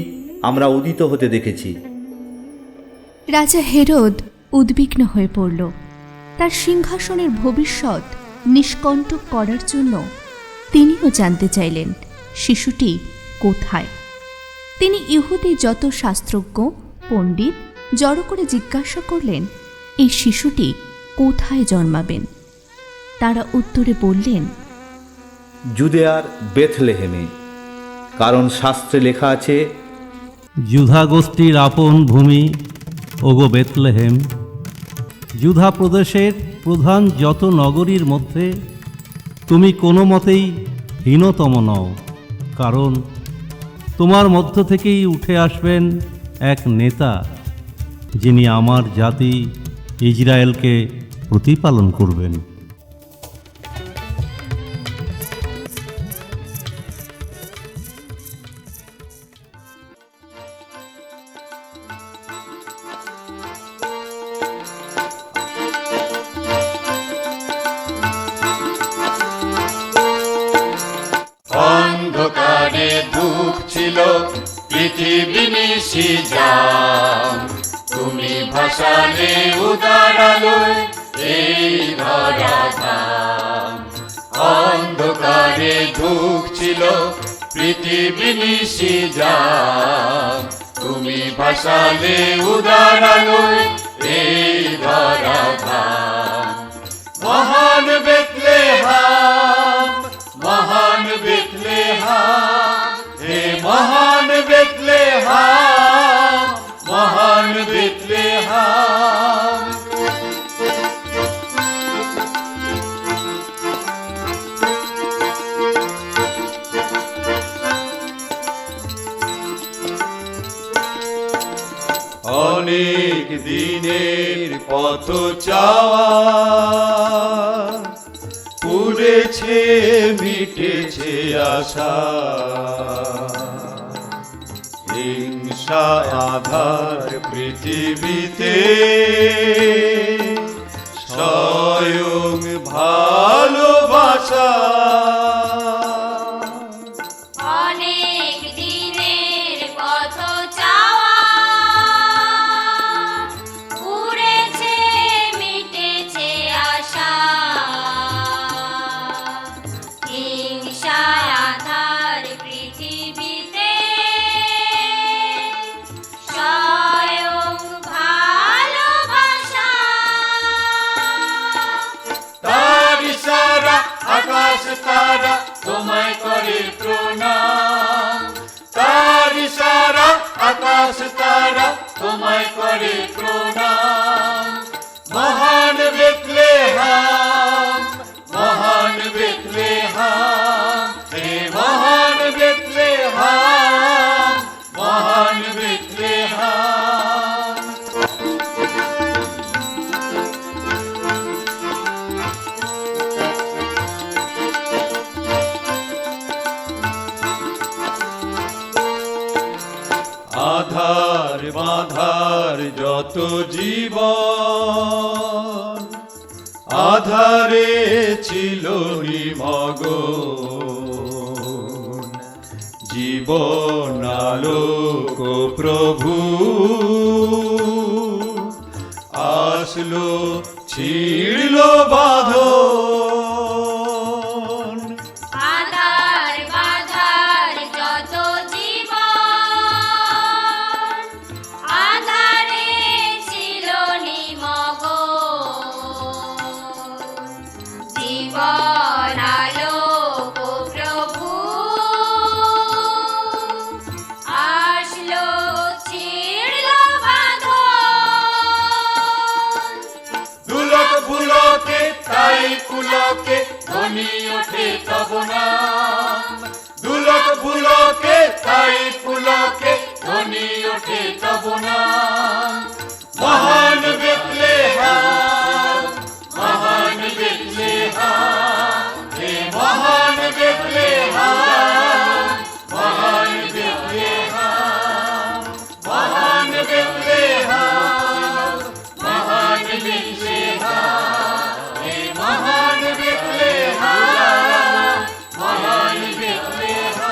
আমরা উদিত হতে দেখেছি। রাজা হেরোদ উদ্বিগ্ন হয়ে পড়ল। তার সিংহাসনের ভবিষ্যৎ নিষ্কণ্টক করার জন্য তিনিও জানতে চাইলেন শিশুটি কোথায়। তিনি ইহুদি যত শাস্ত্রজ্ঞ পণ্ডিত জড়ো করে জিজ্ঞাসা করলেন এই শিশুটি কোথায় জন্মাবেন। তারা উত্তরে বললেন, জুদেয়ার বেথলেহেমে, কারণ শাস্ত্রে লেখা আছে, যুধা গোষ্ঠীর আপন ভূমি ওগো বেথলেহেম। যুধা প্রদেশের প্রধান যত নগরীর মধ্যে তুমি কোনো মতেই হীনতম নও, কারণ তোমার মধ্য থেকেই উঠে আসবেন এক নেতা, যিনি আমার জাতি ইসরায়েলকে প্রতিপালন করবেন। ভাসালে উদার আলোয় এই ধরাধাম। অন্ধকারে ঢুকছিল পৃথিবী নিশি যাম, তুমি ভাসালে উদার আলোয় এই ধরাধাম। মহান বেথলেহাম, মহান বেথলেহাম, হে মহান বেথলেহাম, মহান বেথলেহাম। অনেক দিনের পথ চাওয়া পুড়েছে মিটেছে আশা, হিংসা আধার পৃথিবীতে স্বয়ং ভালোবাসা। অনেক দিনের পথ চাওয়া পুড়েছে মিটেছে আশা, হিংসায় আধার পৃথিবীতে স্বয়ং ভালোবাসা। তার ইশারা আকাশ তারা তোমায় করে প্রণাম, তার ইশারা আকাশ তারা তোমায় করে প্রণাম। মহান বেথলেহাম, মহান বেথলেহাম, হে মহান বেথলেহাম, মহান বেথলেহাম। আধার বাধার যত জীবন আধারে ছিল নিমগ্ন, জীবন আলোক প্রভু আসলো ছিড়ল বাঁধন। আধার বাধার যত জীবন আধারে ছিল নিমগ্ন, জীবন আলোক প্রভু আসলো ছিড়ল বাঁধন। দুলক ভুলকে তাই পুলকে ধ্বনি ওঠে তব নাম, দুলক ভুলকে তাই পুলকে ধ্বনি ওঠে তব নাম। মহান বেথলেহাম, মহান বেথলেহাম, হে মহান বেথলেহাম, মহান বেথলেহাম, মহান বেথলেহাম, মহান বেথলেহাম, হে মহান বেথলেহাম, মহান বেথলেহাম।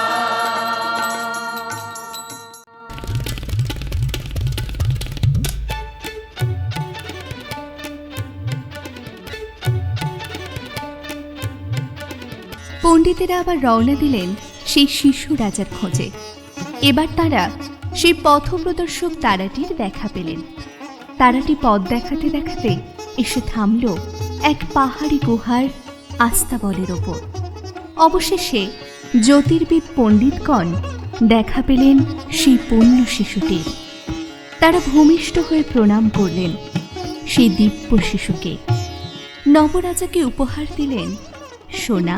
পণ্ডিতেরা আবার রওনা দিলেন সেই শিশু রাজার খোঁজে। এবার তারা সেই পথপ্রদর্শক তারাটির দেখা পেলেন। তারাটি পথ দেখাতে দেখাতে এসে থামল এক পাহাড়ি গুহার আস্তাবলের ওপর। অবশেষে জ্যোতির্বিদ পণ্ডিতগণ দেখা পেলেন সেই পুণ্য শিশুটির। তারা ভূমিষ্ঠ হয়ে প্রণাম করলেন সেই দিব্য শিশুকে। নবরাজাকে উপহার দিলেন সোনা,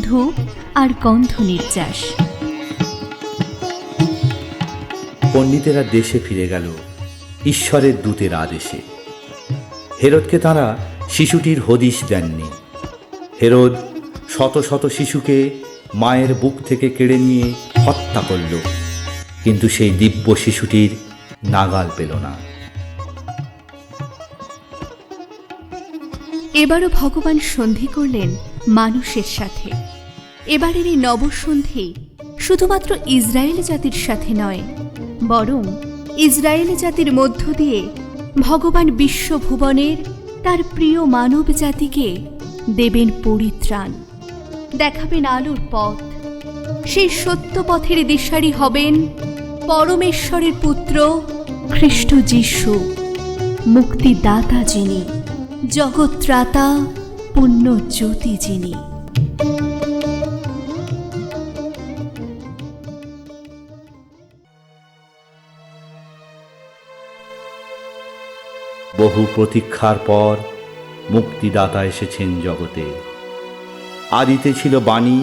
ধূপ আর গন্ধ নির্যাস। পণ্ডিতেরা দেশে ফিরে গেল ঈশ্বরের দূতের আদেশে। হেরোদকে তাঁরা শিশুটির হদিশ দেননি। হেরোদ শত শত শিশুকে মায়ের বুক থেকে কেড়ে নিয়ে হত্যা করল, কিন্তু সেই দিব্য শিশুটির নাগাল পেল না। এবারও ভগবান সন্ধি করলেন মানুষের সাথে। এবারের এই নবসন্ধি শুধুমাত্র ইসরায়েল জাতির সাথে নয়, বরং ইসরায়েল জাতির মধ্য দিয়ে ভগবান বিশ্বভুবনের তার প্রিয় মানব জাতিকে দেবেন পরিত্রাণ, দেখাবেন আলোর পথ। সেই সত্য পথের দিশারি হবেন পরমেশ্বরের পুত্র খ্রিস্ট যিশু, মুক্তিদাতা যিনি, জগত্রাতা, পুণ্য জ্যোতি যিনি। বহু প্রতীক্ষার পর মুক্তিদাতা এসেছেন জগতে। আদিতে ছিল বাণী,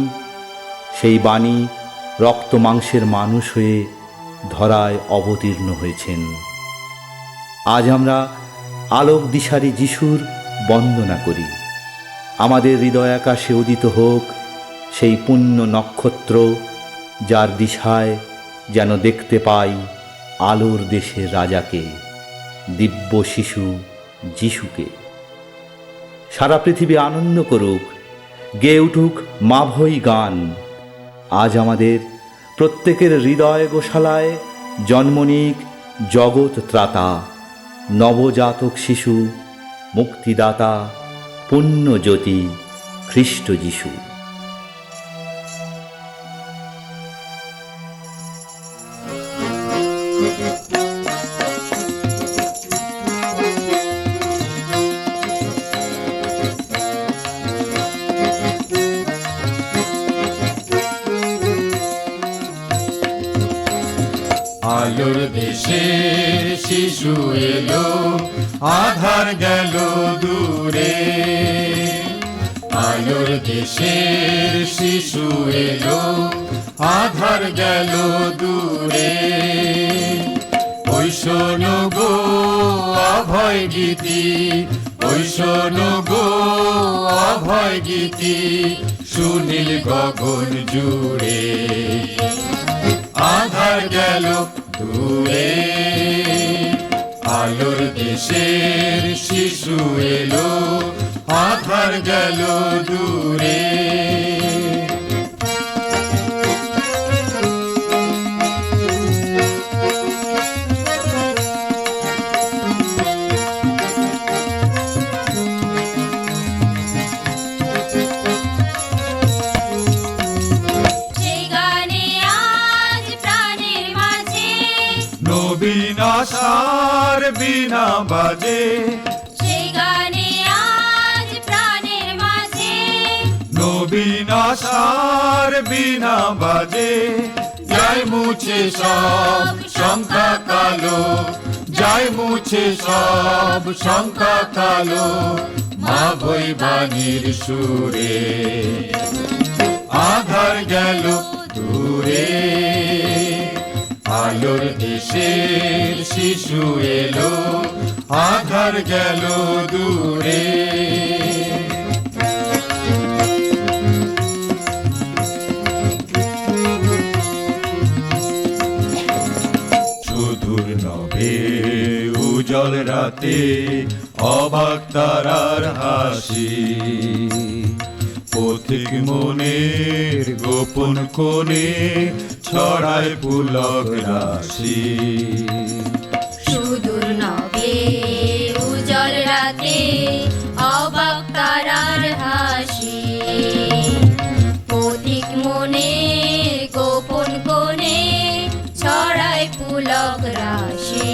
সেই বাণী রক্ত মাংসের মানুষ হয়ে ধরায় অবতীর্ণ হয়েছেন। আজ আমরা আলোক দিশারি যিশুর বন্দনা করি। আমাদের হৃদয় আকাশে উদিত হোক সেই পুণ্য নক্ষত্র, যার দিশায় যেন দেখতে পাই আলোর দেশের রাজাকে, দিব্য শিশু যিশুকে। সারা পৃথিবী আনন্দ করুক, গেয়ে উঠুক মাভৈ গান। আজ আমাদের প্রত্যেকের হৃদয় গোশালায় জন্ম নিক জগৎ ত্রাতা, নবজাতক শিশু, মুক্তিদাতা, পুণ্য জ্যোতি খ্রিস্ট যিশু। আলোর দেশে শিশু এলো, আধার গেল দূরে। আলোর দেশে শিশু এলো, আধার গেল দূরে। ওই শোনো গো অভয় গীতি, ওই শোনো গো অভয় গীতি, সুনীল গগন জুড়ে। আধার গেল দূরে, আলোর দেশের শিশু এলো, আধার গেল দূরে। নবীন আশার বিনা বাজে, সেই গানে আজ প্রাণের মাঝে। নবীন আশার বিনা বাজে, যায় মুছে সব শঙ্কা কালো, যায় মুছে সব শঙ্কা কালো। মাভৈ বাণীর সুরে আধার গেল দূরে, আলোর দেশের শিশু এলো, আধার গেল দূরে। সুদূর নভে উজ্জ্বল রাতে অবাক তারার হাসি, পথিক মনের গোপন কোণে ছড়ায় পুলক রাশি। সুদূর নভে উজ্জ্বল রাতে অবাক তারার হাসি, পথিক মনে গোপন কোণে ছড়ায় পুলক রাশি।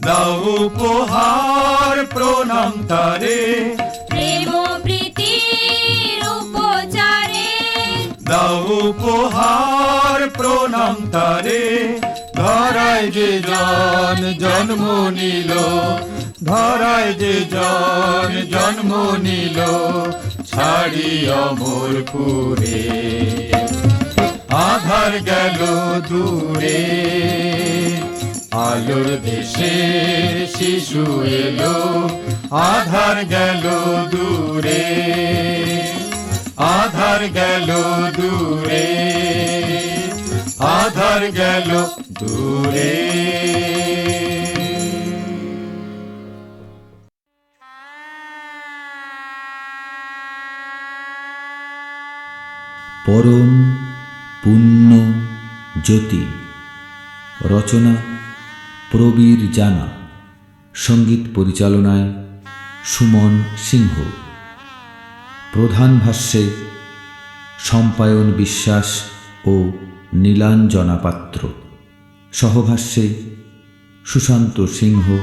দাও উপহার প্রণাম তারে, প্রেম প্রীতির উপচারে। দাও উপহার প্রণাম তারে, ধরায় যে জন জন্ম নিল, ধরায় যে জন জন্ম নিল, ছাড়ি অমরপুরে। আধার গেল দূরে, আলোর দেশে শিশু এলো, আধার গেল দূরে। আধার গেল দূরে, আধার গেল দূরে। পরম পুণ্য জ্যোতি। রচনা প্রবীর জানা। সঙ্গীত পরিচালনায় সুমন সিংহ। প্রধান ভাষ্যে সম্পায়ন বিশ্বাস ও নীলাঞ্জনা পাত্র। সহভাষ্যে সুশান্ত সিংহ,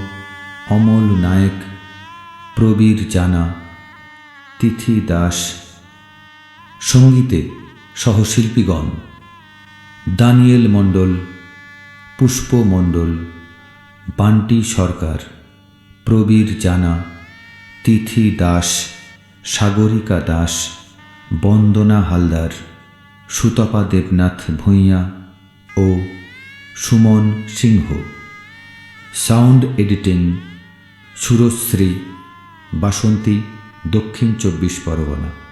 অমল নায়েক, প্রবীর জানা, তিথি দাস। সঙ্গীতে সহশিল্পীগণ দানিয়েল মণ্ডল, পুষ্প মণ্ডল, বান্টি সরকার, প্রবীর জানা, তিথি দাস, সাগরিকা দাস, বন্দনা হালদার, সুতপা দেবনাথ ভূঁইয়া ও সুমন সিংহ। সাউন্ড এডিটিং সুরশ্রী, বাসন্তী, দক্ষিণ 24 পরগনা।